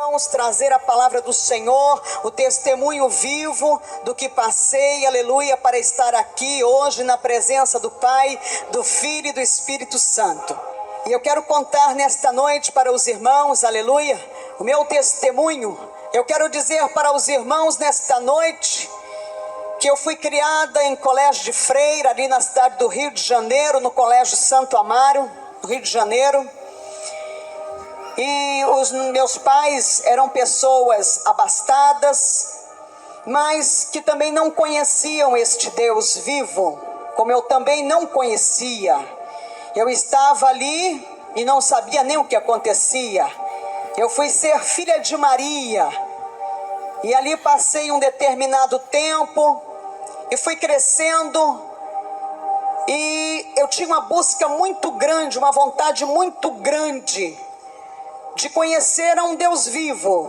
Vamos trazer a palavra do Senhor, o testemunho vivo do que passei, aleluia, para estar aqui hoje na presença do Pai, do Filho e do Espírito Santo. E eu quero contar nesta noite para os irmãos, aleluia, o meu testemunho. Eu quero dizer para os irmãos nesta noite que eu fui criada em colégio de freira, ali na cidade do Rio de Janeiro, no Colégio Santo Amaro, no Rio de Janeiro. E os meus pais eram pessoas abastadas, mas que também não conheciam este Deus vivo, como eu também não conhecia. Eu estava ali e não sabia nem o que acontecia. Eu fui ser filha de Maria, e ali passei um determinado tempo, e fui crescendo, e eu tinha uma busca muito grande, uma vontade muito grande, de conhecer a um Deus vivo.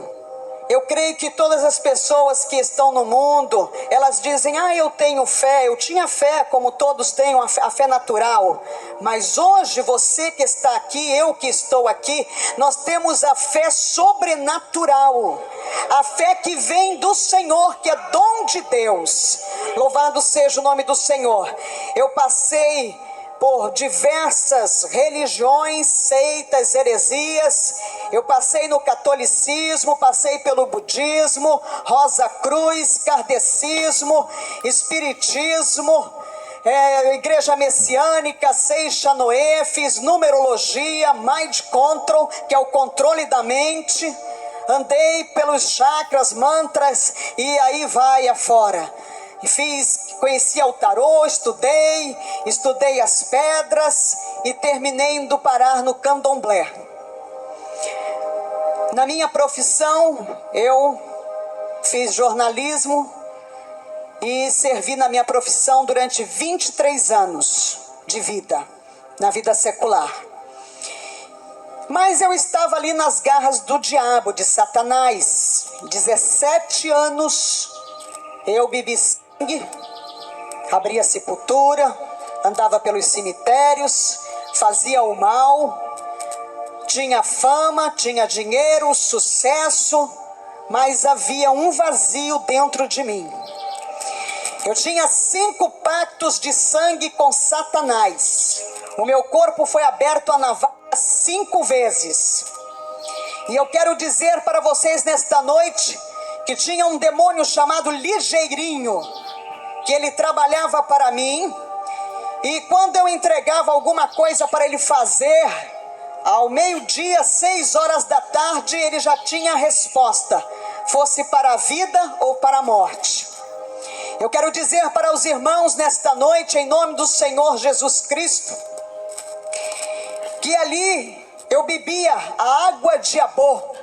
Eu creio que todas as pessoas que estão no mundo, elas dizem, eu tenho fé, eu tinha fé, como todos têm a fé natural. Mas hoje você que está aqui, eu que estou aqui, nós temos a fé sobrenatural. A fé que vem do Senhor, que é dom de Deus. Louvado seja o nome do Senhor. Eu passei por diversas religiões, seitas, heresias. Eu passei no catolicismo, passei pelo budismo, Rosa Cruz, kardecismo, espiritismo, igreja messiânica, Seixa Noé, fiz numerologia, mind control, que é o controle da mente. Andei pelos chakras, mantras, e aí vai afora. Conheci o tarô, estudei as pedras e terminei indo parar no candomblé. Na minha profissão, eu fiz jornalismo e servi na minha profissão durante 23 anos de vida, na vida secular. Mas eu estava ali nas garras do diabo, de Satanás. 17 anos eu bebi sangue, abria sepultura, andava pelos cemitérios, fazia o mal, tinha fama, tinha dinheiro, sucesso, mas havia um vazio dentro de mim. Eu tinha 5 pactos de sangue com Satanás. O meu corpo foi aberto a navalha 5 vezes. E eu quero dizer para vocês nesta noite que tinha um demônio chamado Ligeirinho, que ele trabalhava para mim, e quando eu entregava alguma coisa para ele fazer, ao meio-dia, 6 horas da tarde, ele já tinha a resposta, fosse para a vida ou para a morte. Eu quero dizer para os irmãos nesta noite, em nome do Senhor Jesus Cristo, que ali eu bebia a água de Abô,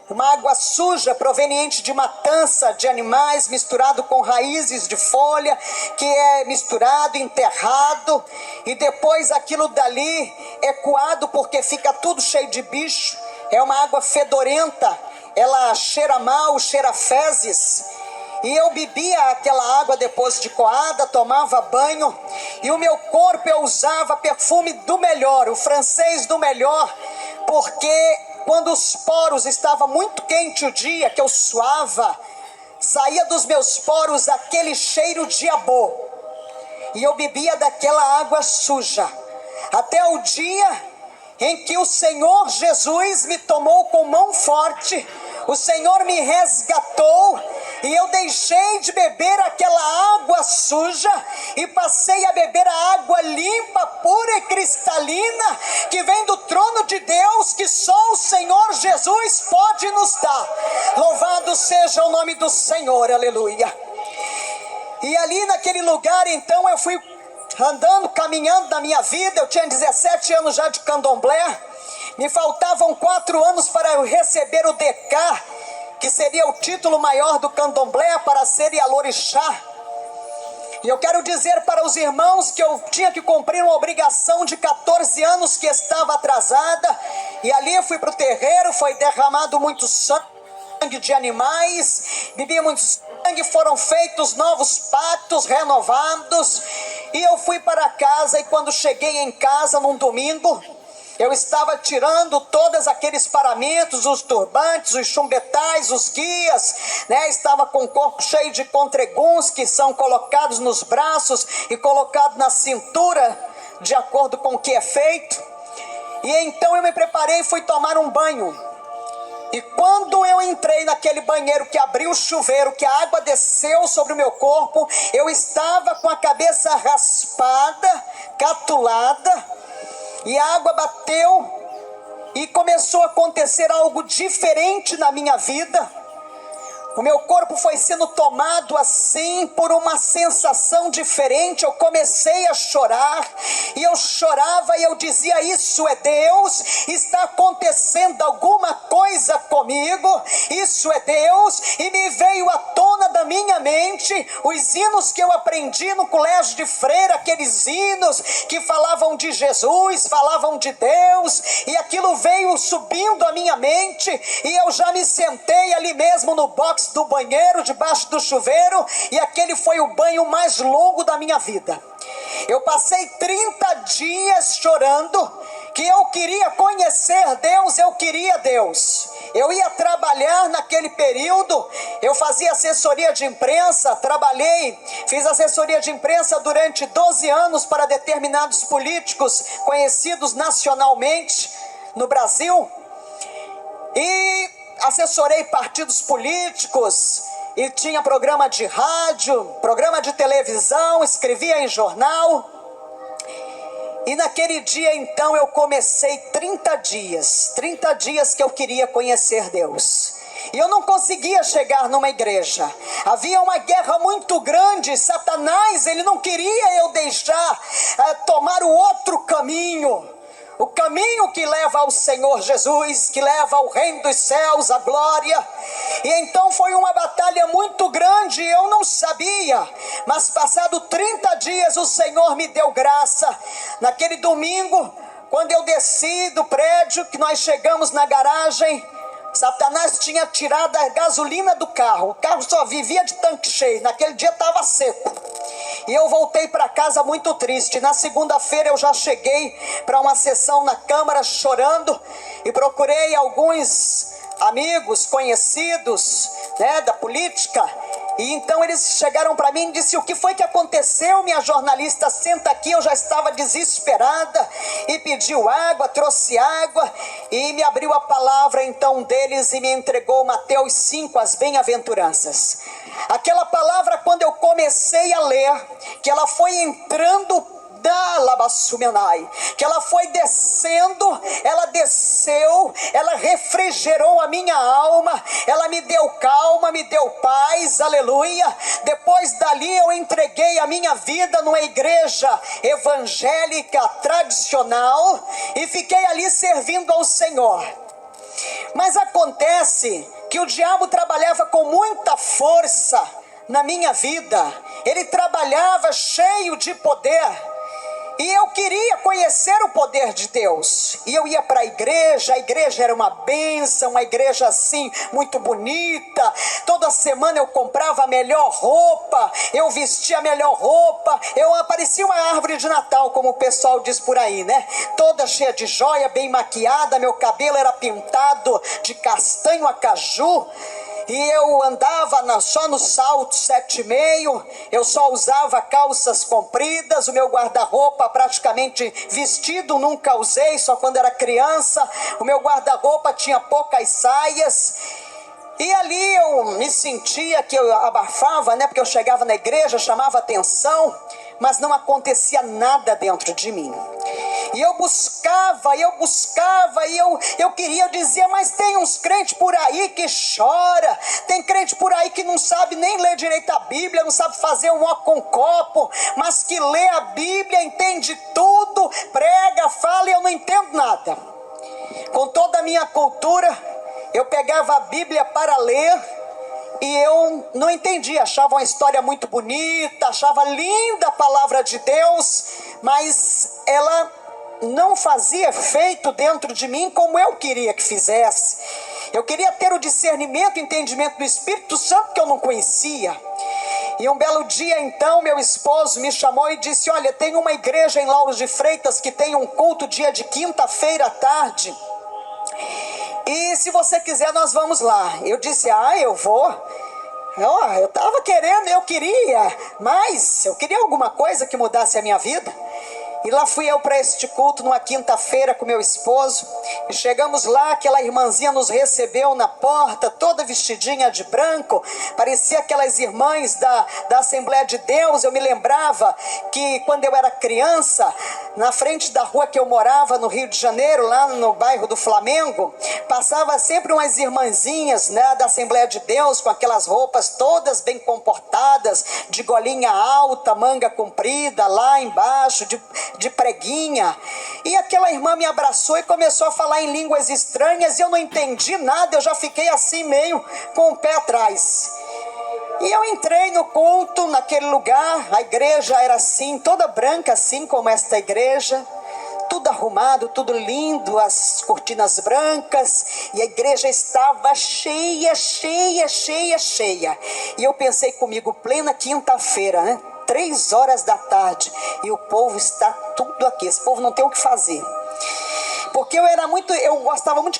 uma água suja proveniente de matança de animais, misturado com raízes de folha, que é misturado, enterrado, e depois aquilo dali é coado porque fica tudo cheio de bicho. É uma água fedorenta, ela cheira mal, cheira fezes. E eu bebia aquela água depois de coada, tomava banho, e o meu corpo eu usava perfume do melhor, o francês do melhor, porque quando os poros estavam muito quente o dia que eu suava, saía dos meus poros aquele cheiro de Abô, e eu bebia daquela água suja, até o dia em que o Senhor Jesus me tomou com mão forte, o Senhor me resgatou, e eu deixei de beber aquela água suja e passei a beber a água limpa, pura e cristalina, que vem do trono de Deus, que só o Senhor Jesus pode nos dar. Louvado seja o nome do Senhor, aleluia. E ali naquele lugar, então, eu fui andando, caminhando na minha vida. Eu tinha 17 anos já de candomblé, me faltavam 4 anos para eu receber o DK, que seria o título maior do candomblé, para ser Ialorixá. E eu quero dizer para os irmãos que eu tinha que cumprir uma obrigação de 14 anos que estava atrasada, e ali eu fui para o terreiro, foi derramado muito sangue de animais, bebi muito sangue, foram feitos novos pactos, renovados, e eu fui para casa, e quando cheguei em casa num domingo, Eu estava tirando todos aqueles paramentos, os turbantes, os chumbetais, os guias, né? Estava com o corpo cheio de contreguns que são colocados nos braços e colocados na cintura, de acordo com o que é feito. E então eu me preparei e fui tomar um banho. E quando eu entrei naquele banheiro, que abriu o chuveiro, que a água desceu sobre o meu corpo, eu estava com a cabeça raspada, catulada, e a água bateu e começou a acontecer algo diferente na minha vida. O meu corpo foi sendo tomado assim por uma sensação diferente. Eu comecei a chorar, e eu chorava e eu dizia: isso é Deus, está acontecendo alguma coisa comigo, isso é Deus. E me veio à tona da minha mente os hinos que eu aprendi no colégio de freira, aqueles hinos que falavam de Jesus, falavam de Deus, e aquilo veio subindo à minha mente, e eu já me sentei ali mesmo no box do banheiro, debaixo do chuveiro, e aquele foi o banho mais longo da minha vida. Eu passei 30 dias chorando, que eu queria conhecer Deus, eu queria Deus. Eu ia trabalhar naquele período, eu fazia assessoria de imprensa, fiz assessoria de imprensa durante 12 anos para determinados políticos conhecidos nacionalmente no Brasil, e assessorei partidos políticos, e tinha programa de rádio, programa de televisão, escrevia em jornal. E naquele dia então eu comecei 30 dias que eu queria conhecer Deus. E eu não conseguia chegar numa igreja. Havia uma guerra muito grande. Satanás, ele não queria eu deixar tomar o outro caminho. O caminho que leva ao Senhor Jesus, que leva ao reino dos céus, a glória. E então foi uma batalha muito grande, eu não sabia. Mas passado 30 dias o Senhor me deu graça. Naquele domingo, quando eu desci do prédio, que nós chegamos na garagem, Satanás tinha tirado a gasolina do carro. O carro só vivia de tanque cheio, naquele dia estava seco. E eu voltei para casa muito triste. Na segunda-feira eu já cheguei para uma sessão na Câmara chorando, e procurei alguns amigos, conhecidos, né, da política. E então eles chegaram para mim e disseram: o que foi que aconteceu, minha jornalista? Senta aqui. Eu já estava desesperada, e pediu água, trouxe água, e me abriu a palavra então deles e me entregou Mateus 5, as bem-aventuranças. Aquela palavra, quando eu comecei a ler, que ela foi entrando da Labassumenai, que ela foi descendo, ela desceu, ela refrigerou a minha alma, ela me deu calma, me deu paz, aleluia. Depois dali eu entreguei a minha vida numa igreja evangélica tradicional, e fiquei ali servindo ao Senhor. Mas acontece que o diabo trabalhava com muita força na minha vida. Ele trabalhava cheio de poder, e eu queria conhecer o poder de Deus. E eu ia para a igreja era uma bênção, uma igreja assim, muito bonita. Toda semana eu comprava a melhor roupa, eu vestia a melhor roupa, eu parecia uma árvore de Natal, como o pessoal diz por aí, né? Toda cheia de joia, bem maquiada, meu cabelo era pintado de castanho a caju. E eu andava só no salto 7,5, eu só usava calças compridas, o meu guarda-roupa praticamente vestido nunca usei, só quando era criança. O meu guarda-roupa tinha poucas saias. E ali eu me sentia que eu abafava, né? Porque eu chegava na igreja, chamava atenção, mas não acontecia nada dentro de mim. E eu buscava, e eu queria dizer: mas tem uns crentes por aí que chora, tem crente por aí que não sabe nem ler direito a Bíblia, não sabe fazer um ó com copo, mas que lê a Bíblia, entende tudo, prega, fala, e eu não entendo nada. Com toda a minha cultura, eu pegava a Bíblia para ler, e eu não entendia, achava uma história muito bonita, achava linda a palavra de Deus, mas ela não fazia efeito dentro de mim como eu queria que fizesse. Eu queria ter o discernimento e entendimento do Espírito Santo que eu não conhecia. E um belo dia, então, meu esposo me chamou e disse: olha, tem uma igreja em Lauro de Freitas que tem um culto dia de quinta-feira à tarde. E se você quiser, nós vamos lá. Eu disse: eu vou. Eu estava querendo, eu queria, mas eu queria alguma coisa que mudasse a minha vida. E lá fui eu para este culto numa quinta-feira com meu esposo. E chegamos lá, aquela irmãzinha nos recebeu na porta, toda vestidinha de branco. Parecia aquelas irmãs da Assembleia de Deus. Eu me lembrava que quando eu era criança, na frente da rua que eu morava, no Rio de Janeiro, lá no bairro do Flamengo, passava sempre umas irmãzinhas, né, da Assembleia de Deus, com aquelas roupas todas bem comportadas, de golinha alta, manga comprida, lá embaixo, de preguinha. E aquela irmã me abraçou e começou a falar em línguas estranhas, e eu não entendi nada, eu já fiquei assim meio com o pé atrás. E eu entrei no culto, naquele lugar. A igreja era assim, toda branca, assim como esta igreja, tudo arrumado, tudo lindo, as cortinas brancas, e a igreja estava cheia, cheia, cheia, cheia. E eu pensei comigo, plena quinta-feira, né? 3 horas da tarde, e o povo está tudo aqui. Esse povo não tem o que fazer. Porque eu gostava muito de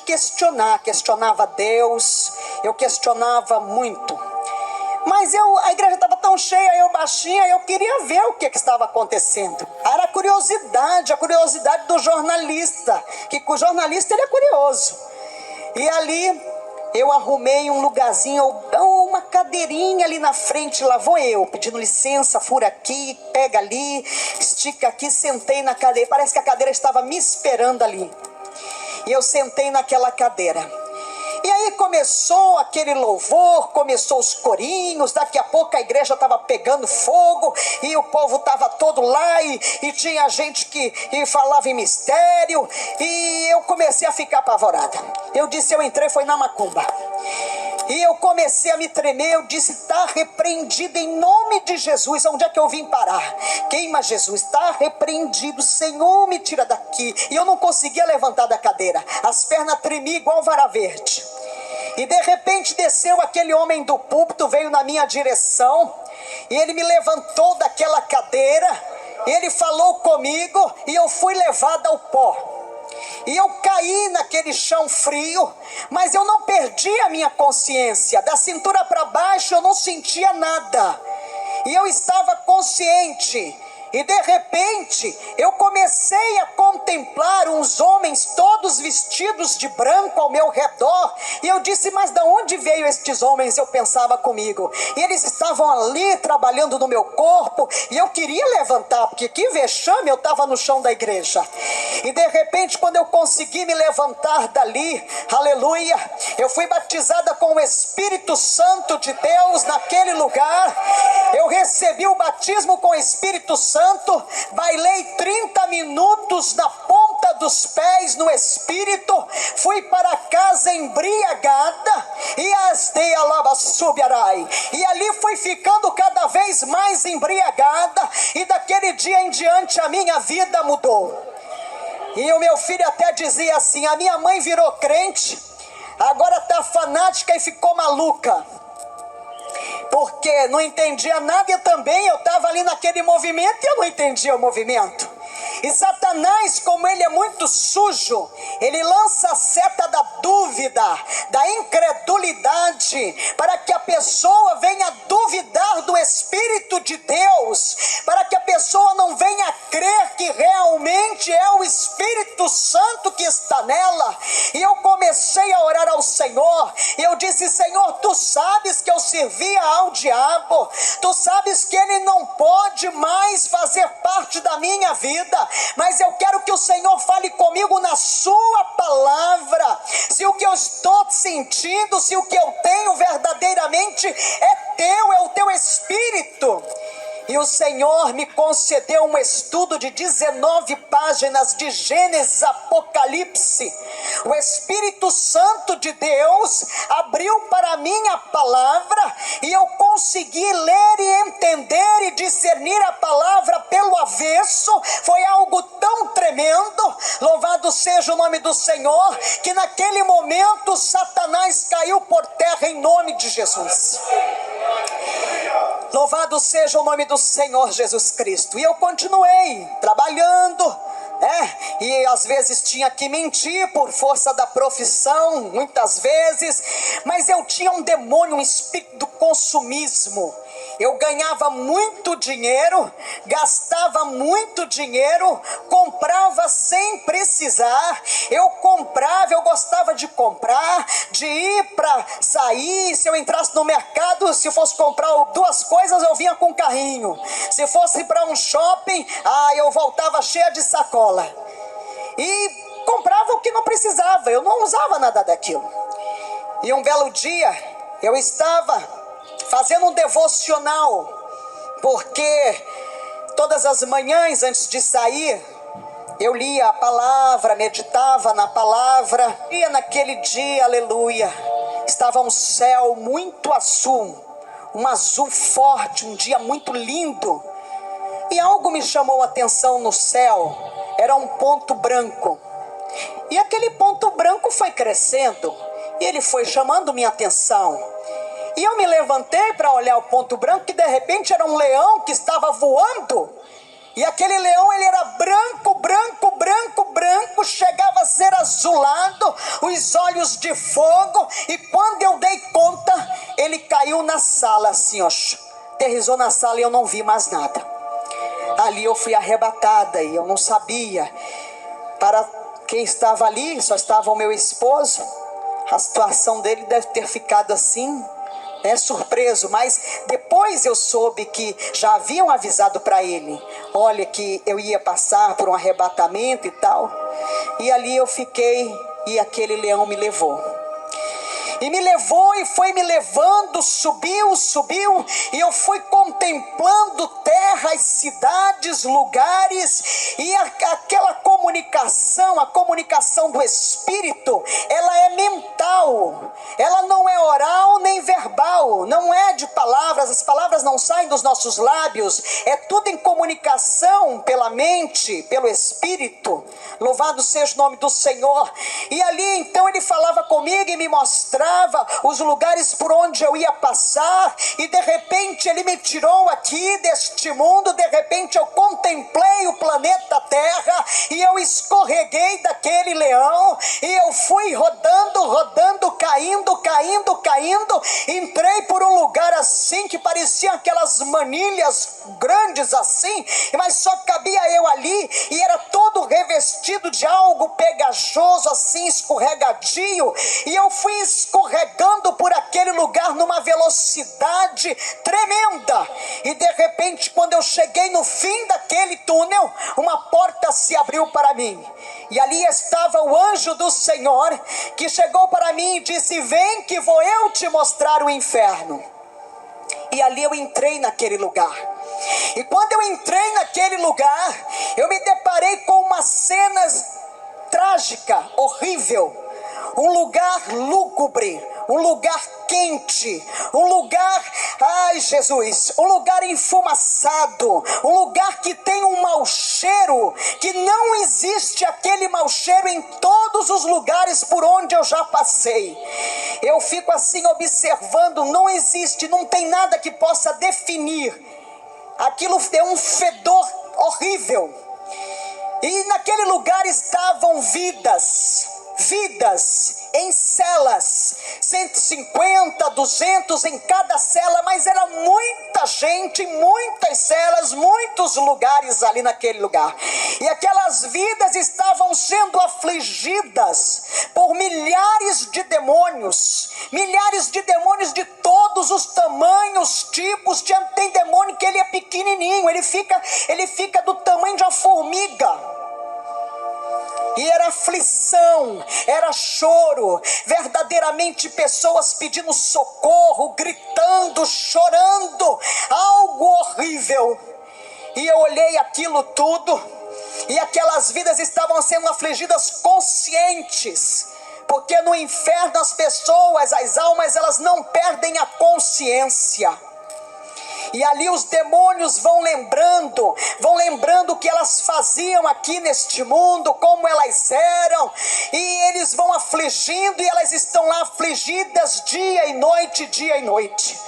questionava Deus, eu questionava muito. Mas a igreja estava tão cheia, eu baixinha, eu queria ver o que estava acontecendo. Era a curiosidade do jornalista, que o jornalista ele é curioso. E ali eu arrumei um lugarzinho, uma cadeirinha ali na frente, lá vou eu, pedindo licença, fura aqui, pega ali, estica aqui, sentei na cadeira. Parece que a cadeira estava me esperando ali. E eu sentei naquela cadeira. E aí começou aquele louvor, começou os corinhos, daqui a pouco a igreja estava pegando fogo, e o povo estava todo lá, e tinha gente que falava em mistério, e eu comecei a ficar apavorada. Eu entrei, foi na macumba. E eu comecei a me tremer, eu disse: está repreendido em nome de Jesus. Onde é que eu vim parar? Queima Jesus, está repreendido, Senhor, me tira daqui. E eu não conseguia levantar da cadeira, as pernas tremiam igual vara verde. E de repente desceu aquele homem do púlpito, veio na minha direção, e ele me levantou daquela cadeira, ele falou comigo, e eu fui levado ao pó. E eu caí naquele chão frio, mas eu não perdi a minha consciência. Da cintura para baixo eu não sentia nada, e eu estava consciente. E de repente eu comecei a contemplar uns homens todos vestidos de branco ao meu redor. E eu disse: mas de onde veio estes homens? Eu pensava comigo. E eles estavam ali trabalhando no meu corpo, e eu queria levantar, porque que vexame, eu estava no chão da igreja. E de repente, quando eu consegui me levantar dali, aleluia, eu fui batizada com o Espírito Santo de Deus naquele lugar. Eu recebi o batismo com o Espírito Santo, bailei 30 minutos na ponta dos pés no Espírito, fui para casa embriagada, e ali fui ficando cada vez mais embriagada, e daquele dia em diante a minha vida mudou. E o meu filho até dizia assim: a minha mãe virou crente, agora está fanática e ficou maluca, porque não entendia nada. E também eu estava ali naquele movimento e eu não entendia o movimento. E Satanás, como ele é muito sujo, ele lança a seta da dúvida, da incredulidade, para que a pessoa venha duvidar do Espírito de Deus, para que a pessoa não venha crer que realmente é o Espírito Santo que está nela. E eu comecei a orar ao Senhor, e eu disse: Senhor, tu sabes que eu servia ao diabo, tu sabes que ele não pode mais fazer parte da minha vida, mas eu quero que o Senhor fale comigo na sua palavra. Se o que eu estou sentindo, se o que eu tenho verdadeiramente é teu, é o teu Espírito. E o Senhor me concedeu um estudo de 19 páginas de Gênesis, Apocalipse. O Espírito Santo de Deus abriu para mim a palavra, e eu consegui ler e entender e discernir a palavra pelo avesso. Foi algo tão tremendo, louvado seja o nome do Senhor, que naquele momento Satanás caiu por terra em nome de Jesus. Louvado seja o nome do Senhor Jesus Cristo. E eu continuei trabalhando, e às vezes tinha que mentir por força da profissão, muitas vezes, mas eu tinha um demônio, um espírito do consumismo. Eu ganhava muito dinheiro, gastava muito dinheiro, comprava sem precisar. Eu gostava de comprar, de ir para sair. Se eu entrasse no mercado, se fosse comprar 2 coisas, eu vinha com carrinho. Se fosse para um shopping, eu voltava cheia de sacola. E comprava o que não precisava, eu não usava nada daquilo. E um belo dia, eu estava fazendo um devocional, porque todas as manhãs antes de sair, eu lia a palavra, meditava na palavra, e naquele dia, aleluia, estava um céu muito azul, um azul forte, um dia muito lindo, e algo me chamou a atenção no céu, era um ponto branco, e aquele ponto branco foi crescendo, e ele foi chamando minha atenção. E eu me levantei para olhar o ponto branco, que de repente era um leão que estava voando. E aquele leão, ele era branco, branco, branco, branco, chegava a ser azulado, os olhos de fogo. E quando eu dei conta, ele caiu na sala assim, ó, aterrissou na sala e eu não vi mais nada. Ali eu fui arrebatada e eu não sabia para quem estava ali, só estava o meu esposo. A situação dele deve ter ficado assim, surpreso, mas depois eu soube que já haviam avisado para ele, olha, que eu ia passar por um arrebatamento e tal, e ali eu fiquei, e aquele leão me levou, e me levou e foi me levando, subiu, e eu fui contemplando terras, cidades, lugares, e aquela comunicação, a comunicação do Espírito, ela é mental, ela não é oral nem verbal, não é de palavras, as palavras não saem dos nossos lábios, é tudo em comunicação pela mente, pelo Espírito. Louvado seja o nome do Senhor. E ali então ele falava comigo e me mostrava os lugares por onde eu ia passar, e de repente ele me tirou aqui deste mundo, de repente eu contemplei o planeta Terra, e eu escorreguei daquele leão, e eu fui rodando, caindo, entrei por um lugar assim, que parecia aquelas manilhas grandes assim, mas só cabia eu ali, e era todo revestido de algo pegajoso assim, escorregadio, e eu fui escorregando por aquele lugar numa velocidade tremenda, e de repente quando eu cheguei no fim daquele túnel, uma porta se abriu para mim, e ali estava o anjo do Senhor, que chegou para mim e disse: vem que vou eu te mostrar o inferno. E ali eu entrei naquele lugar, e quando eu entrei naquele lugar, eu me deparei com uma cena trágica, horrível, um lugar lúgubre, um lugar quente, um lugar, ai Jesus, um lugar enfumaçado, um lugar que tem um mau cheiro, que não existe aquele mau cheiro em todos os lugares por onde eu já passei. Eu fico assim observando, não existe, não tem nada que possa definir, aquilo é um fedor horrível, e naquele lugar estavam vidas em celas, 150, 200 em cada cela, mas era muita gente, muitas celas, muitos lugares ali naquele lugar, e aquelas vidas estavam sendo afligidas por milhares de demônios de todos os tamanhos, tipos. Tem demônio que ele é pequenininho, ele fica do tamanho de uma formiga. E era aflição, era choro, verdadeiramente pessoas pedindo socorro, gritando, chorando, algo horrível. E eu olhei aquilo tudo, e aquelas vidas estavam sendo afligidas conscientes, porque no inferno as pessoas, as almas, elas não perdem a consciência. E ali os demônios vão lembrando o que elas faziam aqui neste mundo, como elas eram, e eles vão afligindo, e elas estão lá afligidas dia e noite.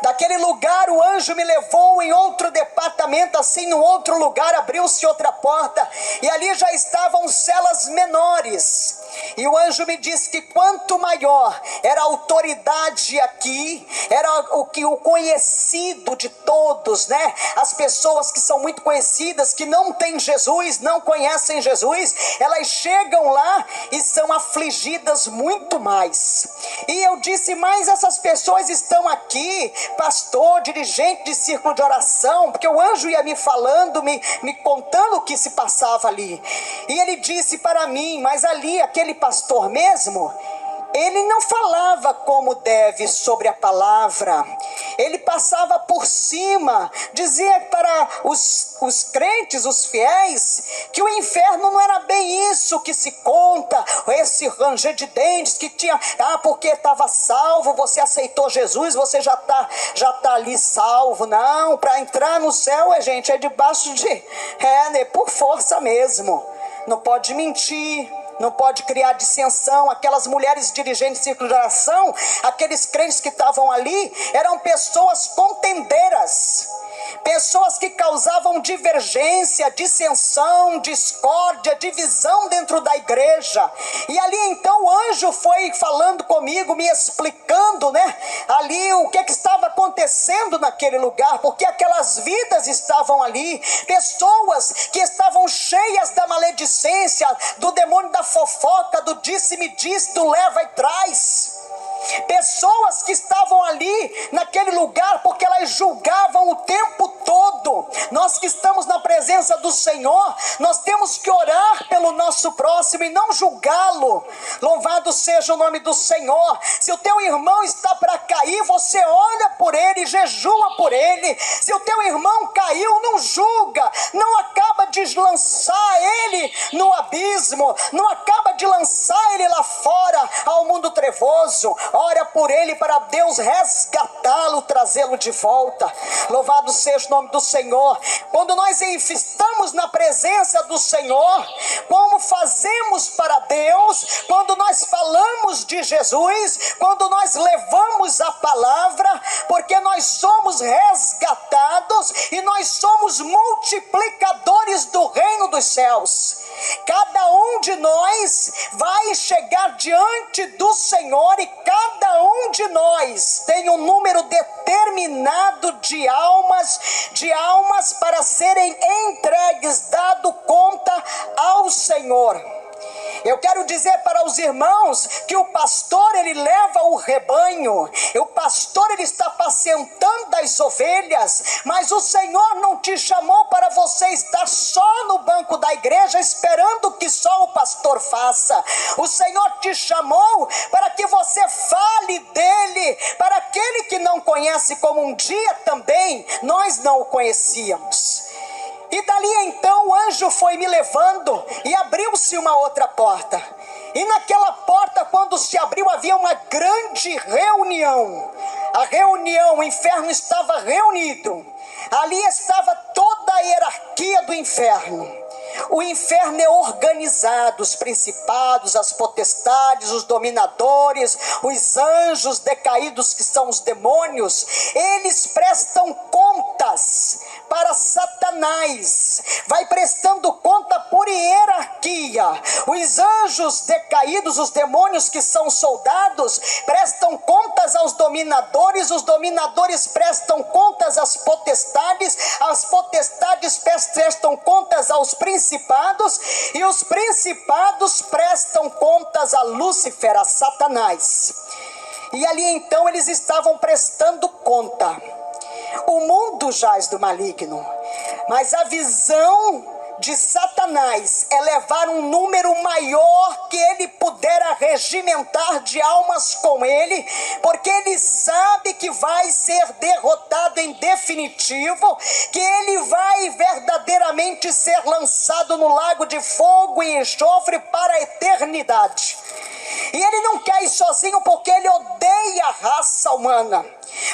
Daquele lugar o anjo me levou em outro departamento, assim, num outro lugar, abriu-se outra porta, e ali já estavam celas menores. E o anjo me disse que quanto maior era a autoridade aqui, era o conhecido de todos, né? As pessoas que são muito conhecidas, que não têm Jesus, não conhecem Jesus, elas chegam lá e são afligidas muito mais. E eu disse, mas essas pessoas estão aqui, pastor, dirigente de círculo de oração, porque o anjo ia me falando, me contando o que se passava ali. E ele disse para mim, mas ali, aquele pastor mesmo, ele não falava como deve sobre a palavra, ele passava por cima, dizia para os crentes, os fiéis, que o inferno não era bem isso que se conta, esse ranger de dentes que tinha, porque estava salvo, você aceitou Jesus, você já tá ali salvo. Não, para entrar no céu, gente, é debaixo por força mesmo, não pode mentir, não pode criar dissensão. Aquelas mulheres dirigentes de círculo de oração, aqueles crentes que estavam ali, eram pessoas contendeiras, pessoas que causavam divergência, dissensão, discórdia, divisão dentro da igreja. E ali então o anjo foi falando comigo, me explicando, né, ali o que estava acontecendo naquele lugar, porque aquelas vidas estavam ali, pessoas que estavam cheias da maledicência, do demônio da fofoca, do disse-me-disse, do leva e traz. Pessoas que estavam ali naquele lugar porque elas julgavam o tempo todo. Nós que estamos na presença do Senhor, nós temos que orar pelo nosso próximo e não julgá-lo. Louvado seja o nome do Senhor. Se o teu irmão está para cair, você olha por ele, jejua por ele. Se o teu irmão caiu, não julga, não acaba de lançar ele no abismo, não acaba de lançar ele lá fora ao mundo trevoso. Ora por ele para Deus resgatá-lo, trazê-lo de volta. Louvado seja o nome do Senhor. Quando nós estamos na presença do Senhor, como fazemos para Deus, quando nós falamos de Jesus, quando nós levamos a palavra, porque nós somos resgatados e nós somos multiplicadores do reino dos céus. Cada um de nós vai chegar diante do Senhor e cada um de nós tem um número determinado de almas para serem entregues, dado conta ao Senhor. Eu quero dizer para os irmãos que o pastor, ele leva o rebanho, o pastor, ele está apacentando as ovelhas, mas o Senhor não te chamou para você estar só no banco da igreja esperando que só o pastor faça. O Senhor te chamou para que você fale dele para aquele que não conhece, como um dia também nós não o conhecíamos. E dali então o anjo foi me levando e abriu-se uma outra porta. E naquela porta, quando se abriu, havia uma grande reunião. A reunião, o inferno estava reunido. Ali estava toda a hierarquia do inferno. O inferno é organizado, os principados, as potestades, os dominadores, os anjos decaídos que são os demônios, eles prestam contas para Satanás, vai prestando conta por hierarquia. Os anjos decaídos, os demônios que são soldados, prestam contas aos dominadores, os dominadores prestam contas às potestades, as potestades prestam contas aos principados, e os principados prestam contas a Lúcifer, a Satanás. E ali então eles estavam prestando conta. O mundo jaz do maligno, mas a visão de Satanás é levar um número maior que ele pudera regimentar de almas com ele, porque ele sabe que vai ser derrotado em definitivo, que ele vai verdadeiramente ser lançado no lago de fogo e enxofre para a eternidade. E ele não quer ir sozinho, porque ele odeia a raça humana,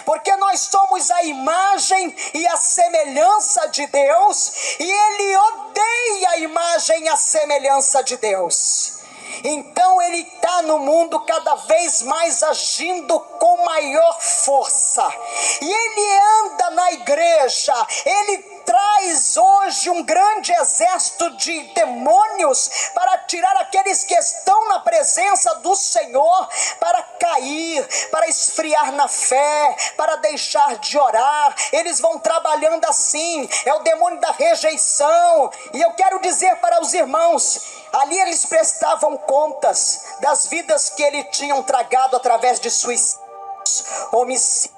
porque nós somos a imagem e a semelhança de Deus, e ele odeia a imagem e a semelhança de Deus. Então ele está no mundo cada vez mais agindo com maior força. força. E ele anda na igreja, ele traz hoje um grande exército de demônios para tirar aqueles que estão na presença do Senhor, para cair, para esfriar na fé, para deixar de orar. Eles vão trabalhando assim, é o demônio da rejeição. E eu quero dizer para os irmãos, ali eles prestavam contas das vidas que eles tinham tragado através de suicídios, homicídios,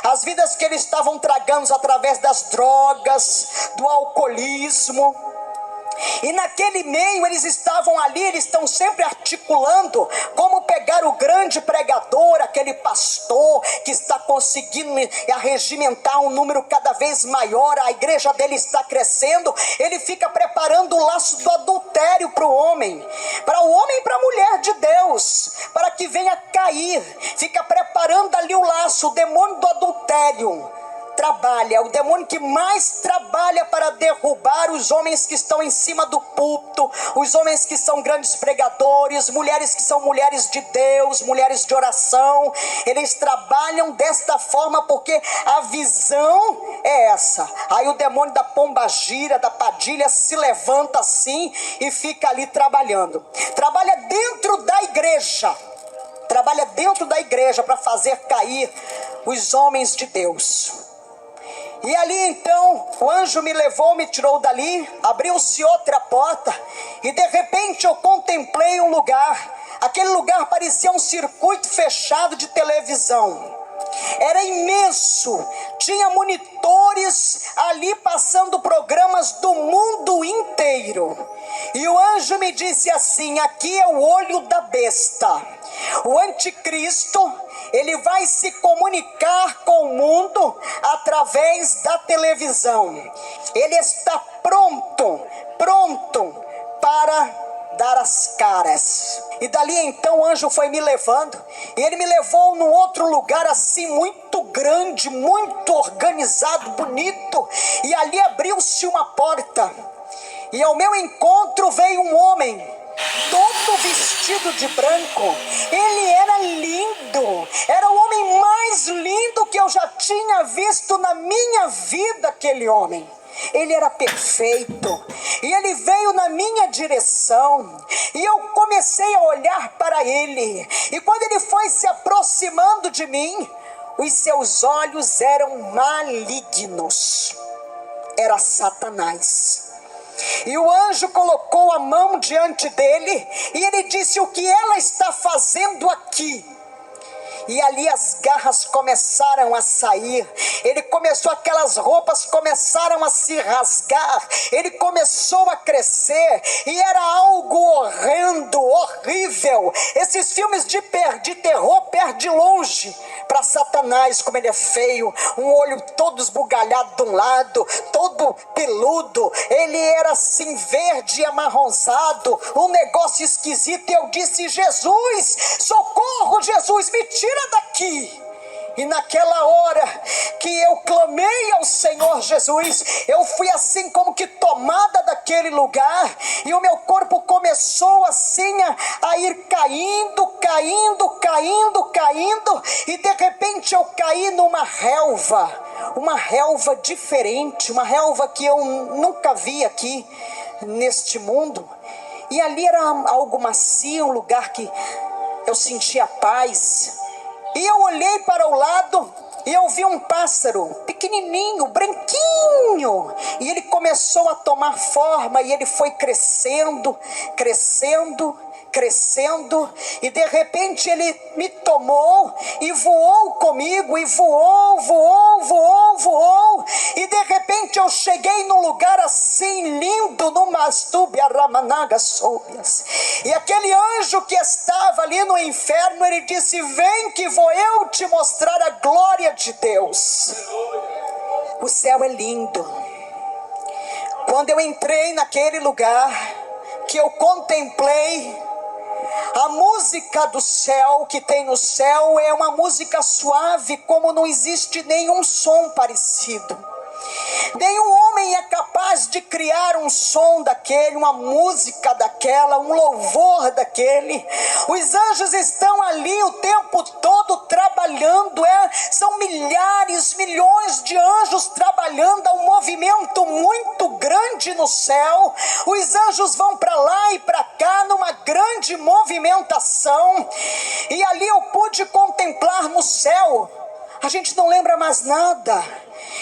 as vidas que eles estavam tragando através das drogas, do alcoolismo. E naquele meio eles estavam ali, eles estão sempre articulando como pegar o grande pregador, aquele pastor que está conseguindo arregimentar um número cada vez maior, a igreja dele está crescendo. Ele fica preparando o laço do adultério para o homem e para a mulher de Deus, para que venha cair. Fica preparando ali o laço. O demônio do adultério trabalha, é o demônio que mais trabalha para derrubar os homens que estão em cima do púlpito, os homens que são grandes pregadores, mulheres que são mulheres de Deus, mulheres de oração. Eles trabalham desta forma porque a visão é essa. Aí o demônio da pombagira, da padilha se levanta assim e fica ali trabalhando. Trabalha dentro da igreja. Trabalha dentro da igreja para fazer cair os homens de Deus. E ali então o anjo me levou, me tirou dali, abriu-se outra porta e de repente eu contemplei um lugar. Aquele lugar parecia um circuito fechado de televisão. Era imenso, tinha monitores ali passando programas do mundo inteiro. E o anjo me disse assim: aqui é o olho da besta. O anticristo, ele vai se comunicar com o mundo através da televisão. Ele está pronto para dar as caras. E dali então o anjo foi me levando, e ele me levou num outro lugar assim muito grande, muito organizado, bonito. E ali abriu-se uma porta, e ao meu encontro veio um homem, todo vestido de branco. Ele era lindo, era o homem mais lindo que eu já tinha visto na minha vida. Aquele homem, ele era perfeito, e ele veio na minha direção, e eu comecei a olhar para ele, e quando ele foi se aproximando de mim, os seus olhos eram malignos, era Satanás. E o anjo colocou a mão diante dele, e ele disse: o que ela está fazendo aqui? E ali as garras começaram a sair, aquelas roupas começaram a se rasgar, ele começou a crescer, e era algo horrendo, horrível. Esses filmes de terror perde longe para Satanás, como ele é feio, um olho todo esbugalhado de um lado, todo peludo, ele era assim verde e amarronzado, um negócio esquisito. E eu disse: Jesus, socorro, Jesus, me tira daqui. E naquela hora que eu clamei ao Senhor Jesus, eu fui assim como que tomada daquele lugar, e o meu corpo começou assim a ir caindo, e de repente eu caí numa relva diferente, uma relva que eu nunca vi aqui neste mundo. E ali era algo macio, um lugar que eu sentia paz. E eu olhei para o lado e eu vi um pássaro pequenininho, branquinho, e ele começou a tomar forma, e ele foi crescendo, e de repente ele me tomou e voou comigo, e voou, e de repente eu cheguei num lugar assim lindo, no Mastúbia Ramanaga Soubias, e aquele anjo que estava ali no inferno, ele disse: vem que vou eu te mostrar a glória de Deus. O céu é lindo. Quando eu entrei naquele lugar, que eu contemplei, a música do céu que tem no céu é uma música suave, como não existe nenhum som parecido. Nenhum homem é capaz de criar um som daquele, uma música daquela, um louvor daquele. Os anjos estão ali o tempo todo trabalhando, são milhares, milhões de anjos trabalhando, há um movimento muito grande no céu. Os anjos vão para lá e para cá numa grande movimentação, e ali eu pude contemplar no céu. A gente não lembra mais nada.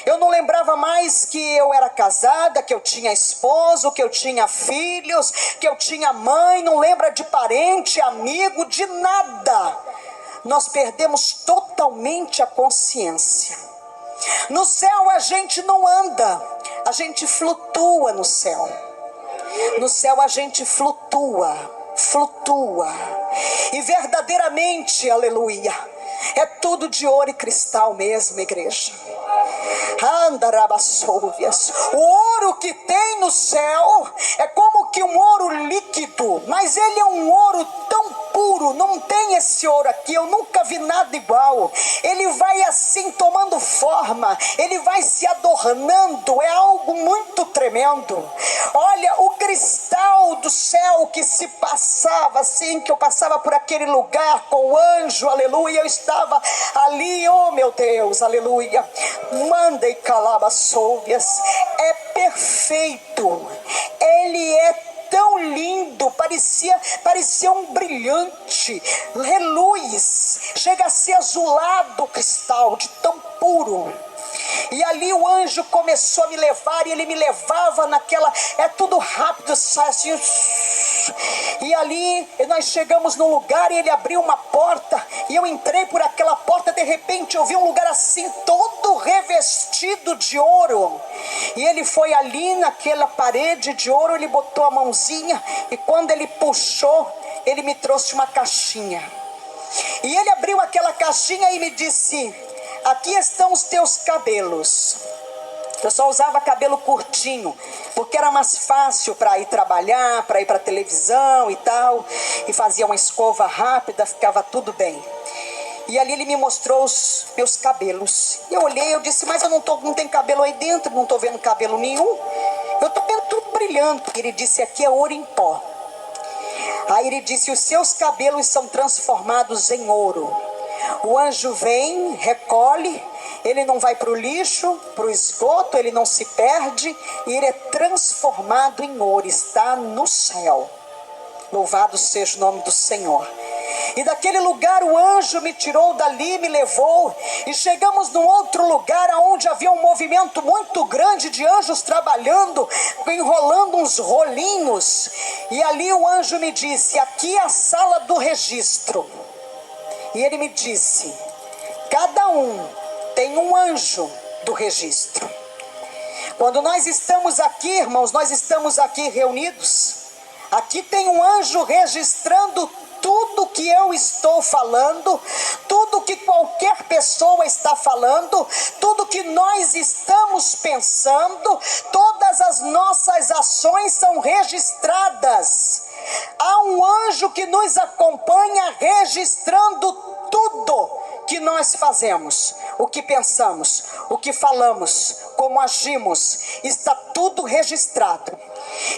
Eu não lembrava mais que eu era casada, que eu tinha esposo, que eu tinha filhos, que eu tinha mãe. Não lembra de parente, amigo, de nada. Nós perdemos totalmente a consciência. No céu a gente não anda, a gente flutua no céu. No céu a gente flutua. E verdadeiramente, aleluia, é tudo de ouro e cristal mesmo, igreja. O ouro que tem no céu é como que um ouro líquido, mas ele é um ouro tão puro, não tem esse ouro aqui, eu nunca vi nada igual. Ele vai assim tomando forma, ele vai se adornando, é algo muito tremendo. Olha, o cristal do céu que se passava assim, que eu passava por aquele lugar com o anjo, aleluia, eu estava ali, oh meu Deus, aleluia, manda e calaba solvias, é perfeito, ele é tão lindo, parecia um brilhante, reluz, chega a ser azulado o cristal, de tão puro. E ali o anjo começou a me levar, e ele me levava naquela, é tudo rápido, sai assim, e ali nós chegamos no lugar, e ele abriu uma porta, e eu entrei por aquela porta. De repente eu vi um lugar assim, todo revestido de ouro, e ele foi ali naquela parede de ouro, ele botou a mãozinha, e quando ele puxou, ele me trouxe uma caixinha, e ele abriu aquela caixinha e me disse: aqui estão os teus cabelos. Eu só usava cabelo curtinho, porque era mais fácil para ir trabalhar, para ir para televisão e tal, e fazia uma escova rápida, ficava tudo bem. E ali ele me mostrou os meus cabelos. E eu olhei, eu disse: mas eu não tem cabelo aí dentro, não estou vendo cabelo nenhum. Eu estou vendo tudo brilhando. Ele disse: aqui é ouro em pó. Aí ele disse: os seus cabelos são transformados em ouro. O anjo vem, recolhe, ele não vai para o lixo, para o esgoto, ele não se perde, e ele é transformado em ouro, está no céu. Louvado seja o nome do Senhor. E daquele lugar o anjo me tirou dali, me levou, e chegamos num outro lugar onde havia um movimento muito grande de anjos trabalhando, enrolando uns rolinhos, e ali o anjo me disse: aqui é a sala do registro. E ele me disse: cada um tem um anjo do registro. Quando nós estamos aqui, irmãos, nós estamos aqui reunidos, aqui tem um anjo registrando tudo que eu estou falando, tudo que qualquer pessoa está falando, tudo que nós estamos pensando, todas as nossas ações são registradas. Há um anjo que nos acompanha registrando tudo que nós fazemos, o que pensamos, o que falamos, como agimos, está tudo registrado.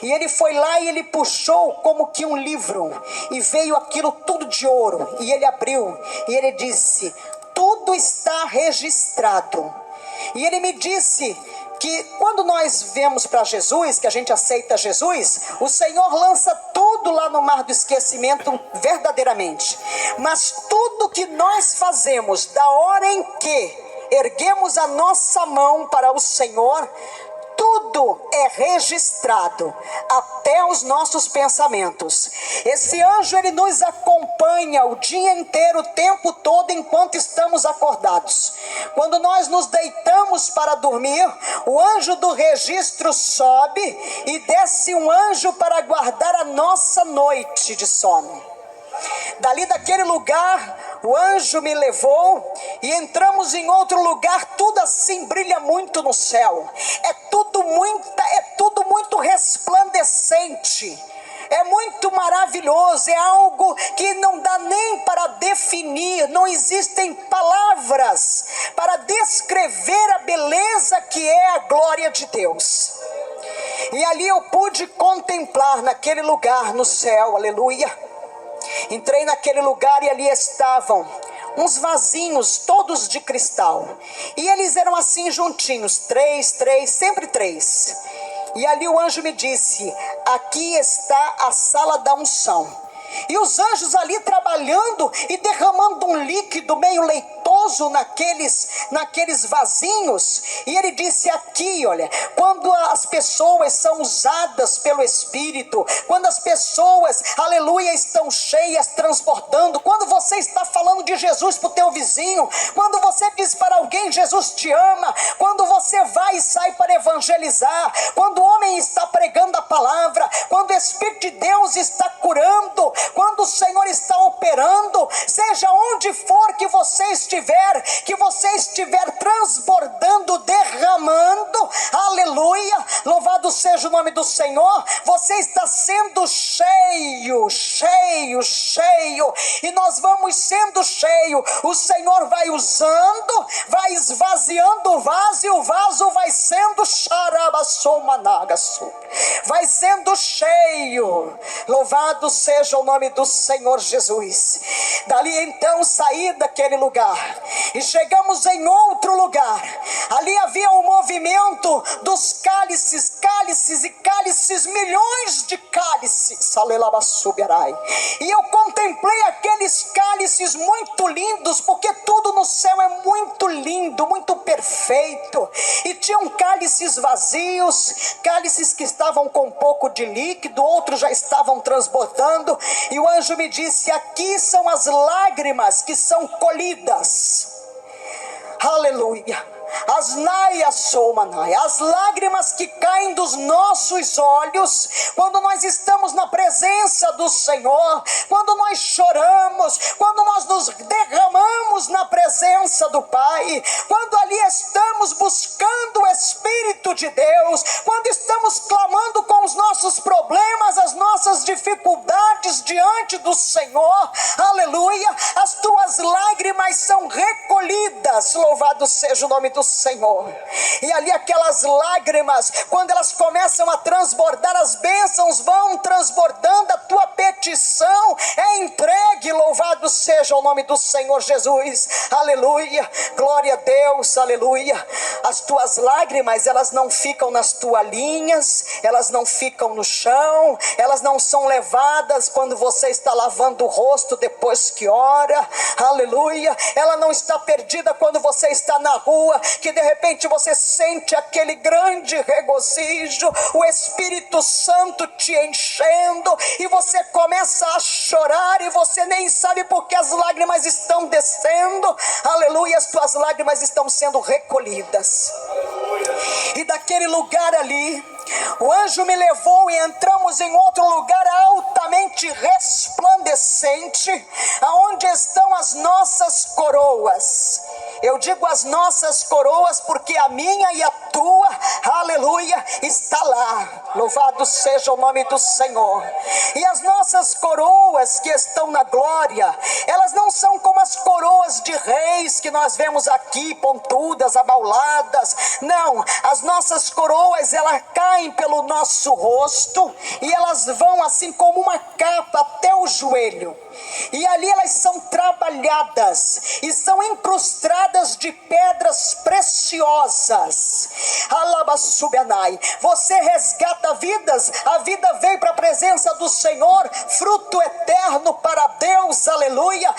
E ele foi lá e ele puxou como que um livro, e veio aquilo tudo de ouro, e ele abriu, e ele disse: tudo está registrado. E ele me disse que quando nós vemos para Jesus, que a gente aceita Jesus, o Senhor lança tudo lá no mar do esquecimento verdadeiramente. Mas tudo que nós fazemos, da hora em que erguemos a nossa mão para o Senhor, tudo é registrado, até os nossos pensamentos. Esse anjo, ele nos acompanha o dia inteiro, o tempo todo, enquanto estamos acordados. Quando nós nos deitamos para dormir, o anjo do registro sobe, e desce um anjo para guardar a nossa noite de sono. Dali daquele lugar, o anjo me levou, e entramos em outro lugar. Tudo assim brilha muito no céu, é tudo muito resplandecente, é muito maravilhoso, é algo que não dá nem para definir, não existem palavras para descrever a beleza que é a glória de Deus. E ali eu pude contemplar naquele lugar no céu, aleluia. Entrei naquele lugar e ali estavam uns vasinhos todos de cristal. E eles eram assim juntinhos, três, sempre três. E ali o anjo me disse: aqui está a sala da unção. E os anjos ali trabalhando e derramando um líquido meio leitoso naqueles vasinhos. E ele disse aqui, olha, quando as pessoas são usadas pelo Espírito, quando as pessoas, aleluia, estão cheias, transportando, quando você está falando de Jesus para o teu vizinho, quando você diz para alguém, Jesus te ama, quando você vai e sai para evangelizar, quando o homem está pregando a palavra, quando o Espírito de Deus está curando, quando o Senhor está operando, seja onde for que você estiver transbordando, derramando, aleluia, louvado seja o nome do Senhor, você está sendo cheio, e nós vamos sendo cheio, o Senhor vai usando, vai esvaziando o vaso, e o vaso vai sendo vai sendo cheio, louvado seja o nome do Senhor Jesus. Dali então saí daquele lugar e chegamos em outro lugar. Ali havia um movimento dos cálices, milhões de cálices, e eu contemplei aqueles cálices muito lindos, porque tudo no céu é muito lindo, muito perfeito, e tinham cálices vazios, cálices que estavam com um pouco de líquido, outros já estavam transbordando, e o anjo me disse: aqui são as lágrimas que são colhidas, aleluia, as lágrimas que caem dos nossos olhos, quando nós estamos na presença do Senhor, quando nós choramos, quando nós nos derramamos na presença do Pai, quando ali estamos buscando o Espírito de Deus, quando estamos clamando com os nossos problemas, as nossas dificuldades diante do Senhor, aleluia, as tuas lágrimas são recolhidas, louvado seja o nome do Senhor. E ali aquelas lágrimas, quando elas começam a transbordar, as bênçãos vão transbordando, a tua petição é entregue, louvado seja o nome do Senhor Jesus, aleluia, glória a Deus, aleluia. As tuas lágrimas, elas não ficam nas toalhinhas, elas não ficam no chão, elas não são levadas quando você está lavando o rosto depois que ora, aleluia, ela não está perdida quando você está na rua, que de repente você sente aquele grande regozijo, o Espírito Santo te enchendo, e você começa a chorar, e você nem sabe porque as lágrimas estão descendo, aleluia, as tuas lágrimas estão sendo recolhidas. E daquele lugar ali, o anjo me levou e entramos em outro lugar altamente resplandecente, aonde estão as nossas coroas. Eu digo as nossas coroas porque a minha e a tua, aleluia, está lá, louvado seja o nome do Senhor. E as nossas coroas que estão na glória, elas não são como as coroas de reis que nós vemos aqui, pontudas, abauladas, não, as nossas coroas, elas caem pelo nosso rosto, e elas vão assim como uma capa até o joelho, e ali elas são trabalhadas, e são incrustadas de pedras preciosas, você resgata vidas, a vida veio para a presença do Senhor, fruto eterno para Deus, aleluia,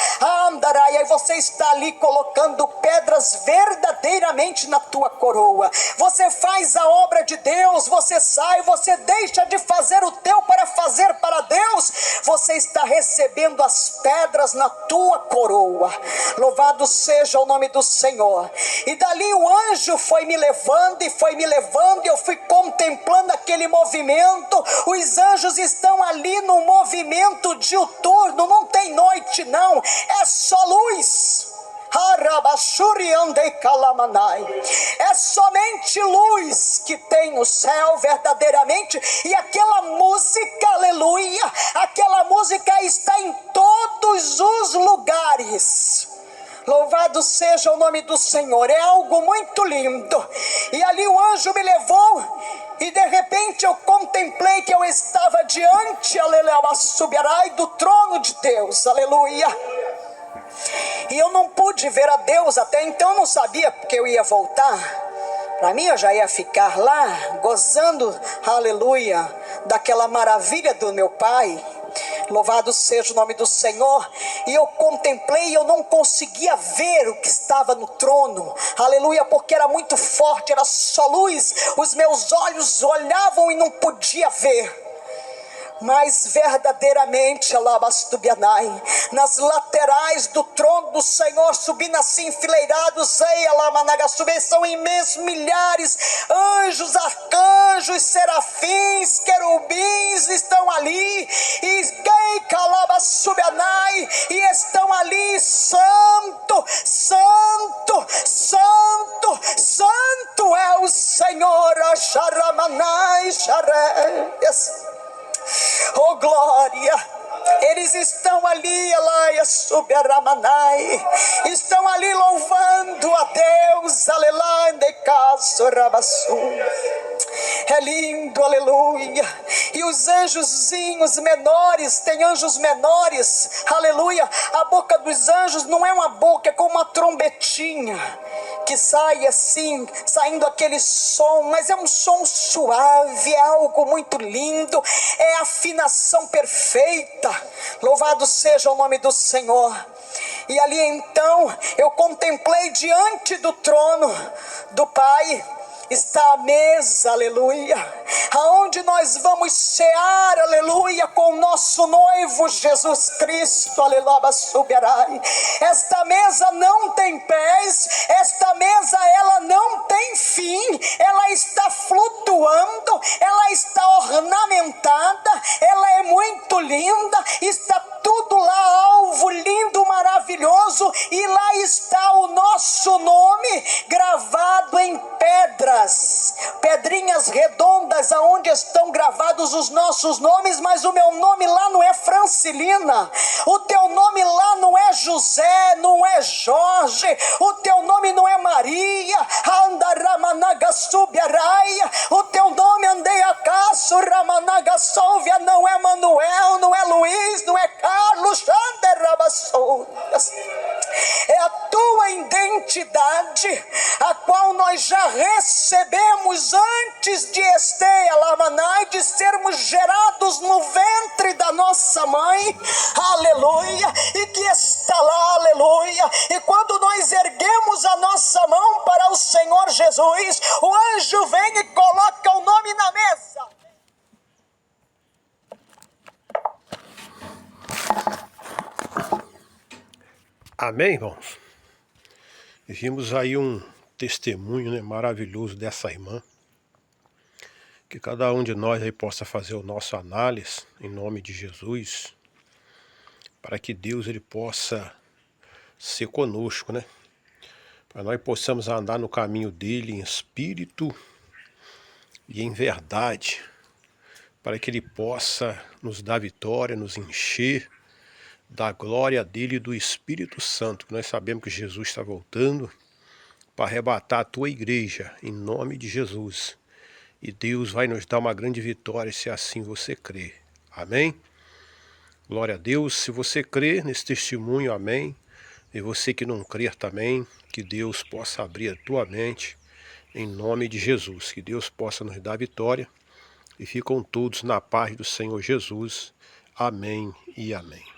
e aí você está ali colocando pedras verdadeiramente na tua coroa, você faz a obra de Deus, você sai, você deixa de fazer o teu para fazer para Deus, você está recebendo as pedras na tua coroa, louvado seja o nome do Senhor. E dali o anjo foi me levando, e eu fui contemplando aquele movimento, os anjos estão ali no movimento diuturno, não tem noite não, é só luz, é somente luz que tem no céu verdadeiramente, e aquela música, aleluia, aquela música está em todos os lugares, louvado seja o nome do Senhor, é algo muito lindo. E ali o anjo me levou, e de repente eu contemplei que eu estava diante, aleluia, do trono de Deus, aleluia. E eu não pude ver a Deus até então, não sabia porque eu ia voltar. Para mim eu já ia ficar lá, gozando, aleluia, daquela maravilha do meu Pai. Louvado seja o nome do Senhor. E eu contemplei e eu não conseguia ver o que estava no trono, aleluia, porque era muito forte, era só luz. Os meus olhos olhavam e não podia ver. Mas verdadeiramente, alabastubianai, nas laterais do trono do Senhor, subindo assim enfileirados, ei, alamanagasubi, são imensos milhares, anjos, arcanjos, serafins, querubins estão ali, e calabasubianai, e estão ali, santo, santo, santo, santo é o Senhor, Acharamanai, Xaré. Oh glória, eles estão ali, Elaia Suberamanai, estão ali louvando a Deus, Alelande Caso Rabassu. É lindo, aleluia. E os anjozinhos menores, tem anjos menores, aleluia. A boca dos anjos não é uma boca, é como uma trombetinha que sai assim, saindo aquele som, mas é um som suave, é algo muito lindo, é afinação perfeita. Louvado seja o nome do Senhor. E ali então eu contemplei diante do trono do Pai está a mesa, aleluia, aonde nós vamos cear, aleluia, com o nosso noivo Jesus Cristo, aleluia, subirai. Esta mesa não tem pés, esta mesa ela não tem fim, ela está flutuando, ela está ornamentada, ela é muito linda, está tudo lá, alvo lindo, maravilhoso, e lá está o nosso nome gravado em pedrinhas redondas, aonde estão gravados os nossos nomes. Mas o meu nome lá não é Francilina, o teu nome lá não é José, não é Jorge, o teu nome não é Maria, Andaramanagassubiaraia, o teu nome Andeiacaço Ramanagassolvia, não é Manuel, não é Luiz, não é Carlos, é a tua identidade, a qual nós já recebemos antes de de sermos gerados no ventre da nossa mãe, aleluia, e que está lá, aleluia. E quando nós erguemos a nossa mão para o Senhor Jesus, o anjo vem e coloca o nome na mesa. Amém, irmãos? Vimos aí um testemunho, né, maravilhoso dessa irmã. Que cada um de nós aí possa fazer o nosso análise em nome de Jesus, para que Deus ele possa ser conosco, né? Para nós possamos andar no caminho dele em espírito e em verdade, para que ele possa nos dar vitória, nos encher da glória dele e do Espírito Santo. Nós sabemos que Jesus está voltando para arrebatar a tua igreja em nome de Jesus. E Deus vai nos dar uma grande vitória se assim você crer. Amém? Glória a Deus. Se você crer nesse testemunho, amém. E você que não crer também, que Deus possa abrir a tua mente em nome de Jesus. Que Deus possa nos dar vitória. E ficam todos na paz do Senhor Jesus. Amém e amém.